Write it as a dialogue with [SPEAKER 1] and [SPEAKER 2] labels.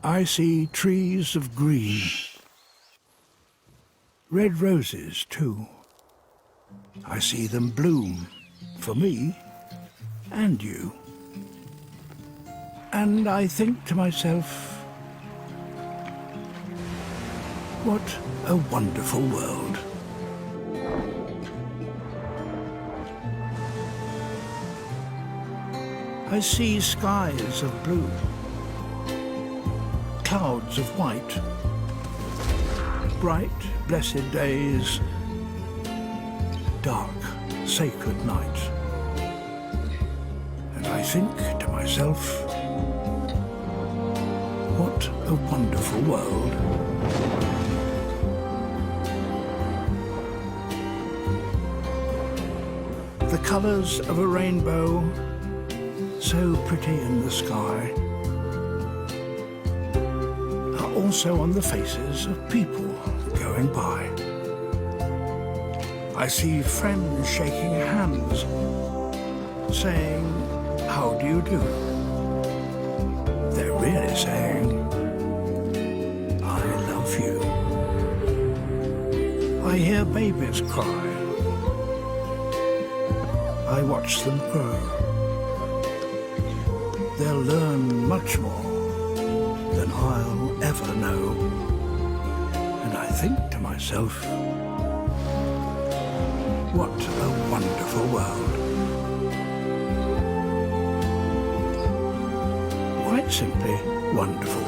[SPEAKER 1] I see trees of green, red roses too. I see them bloom for me and you. And I think to myself, what a wonderful world. I see skies of blue, clouds of white, bright, blessed days, dark, sacred night. And I think to myself, what a wonderful world. The colours of a rainbow, so pretty in the sky, are also on the faces of people going by. I see friends shaking hands, saying, "How do you do?" They're really saying, "I love you." I hear babies cry. I watch them grow. They'll learn much more than I'll ever know. And I think to myself, what a wonderful world. Quite simply wonderful.